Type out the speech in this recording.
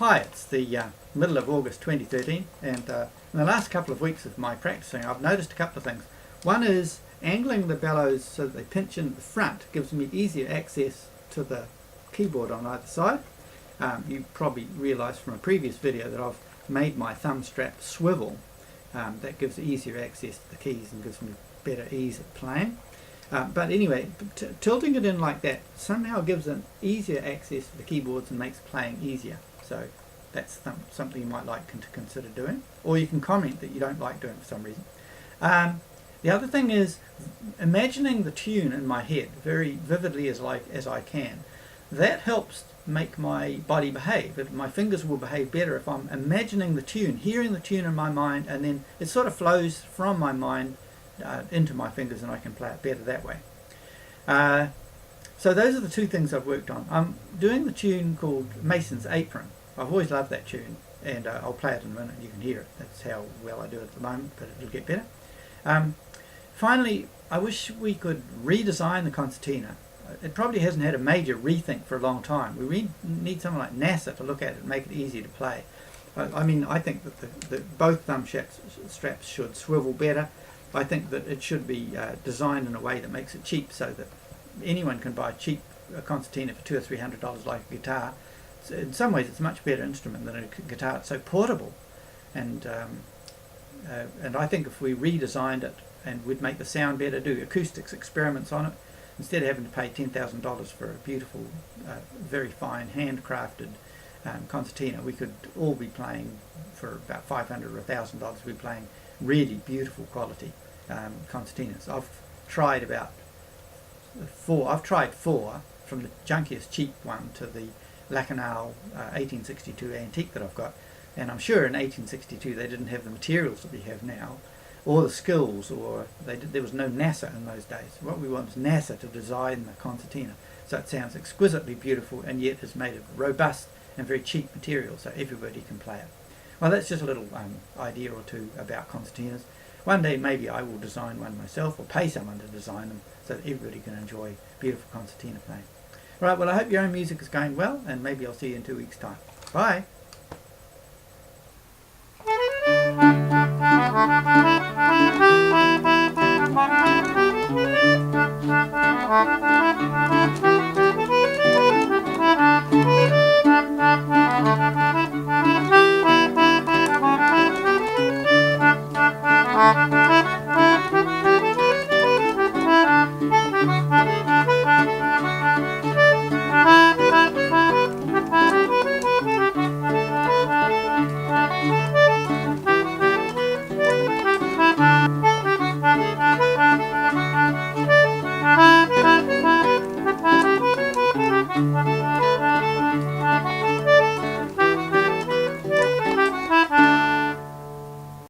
Hi, it's the middle of August 2013, and in the last couple of weeks of my practicing I've noticed a couple of things. One is angling the bellows so that they pinch in at the front gives me easier access to the keyboard on either side. You probably realised from a previous video that I've made my thumb strap swivel. That gives easier access to the keys and gives me better ease at playing. But anyway, tilting it in like that somehow gives an easier access to the keyboards and makes playing easier. So that's something you might like to consider doing, or you can comment that you don't like doing it for some reason. The other thing is imagining the tune in my head very vividly as I can. That helps make my body behave. My fingers will behave better if I'm imagining the tune, hearing the tune in my mind, and then it sort of flows from my mind into my fingers and I can play it better that way. So those are the two things I've worked on. I'm doing the tune called Mason's Apron. I've always loved that tune, and I'll play it in a minute. You can hear it. That's how well I do it at the moment, but it'll get better. Finally, I wish we could redesign the Concertina. It probably hasn't had a major rethink for a long time. We need someone like NASA to look at it and make it easy to play. I mean, I think that both thumb straps should swivel better. I think that it should be designed in a way that makes it cheap, so that anyone can buy a cheap concertina for $200 or $300 like a guitar. So in some ways it's a much better instrument than a guitar. It's so portable, and I think if we redesigned it and we'd make the sound better, do acoustics experiments on it, instead of having to pay $10,000 for a beautiful, very fine handcrafted concertina, we could all be playing for about $500 or $1,000. We'd be playing really beautiful quality concertinas. I've tried four, from the junkiest cheap one to the Lachenals 1862 antique that I've got, and I'm sure in 1862 they didn't have the materials that we have now, or the skills, or there was no NASA in those days. What we want is NASA to design the concertina so it sounds exquisitely beautiful and yet is made of robust and very cheap material so everybody can play it. Well, that's just a little idea or two about concertinas. One day maybe I will design one myself, or pay someone to design them so that everybody can enjoy beautiful concertina playing. Right, well, I hope your own music is going well, and maybe I'll see you in 2 weeks' time. Bye!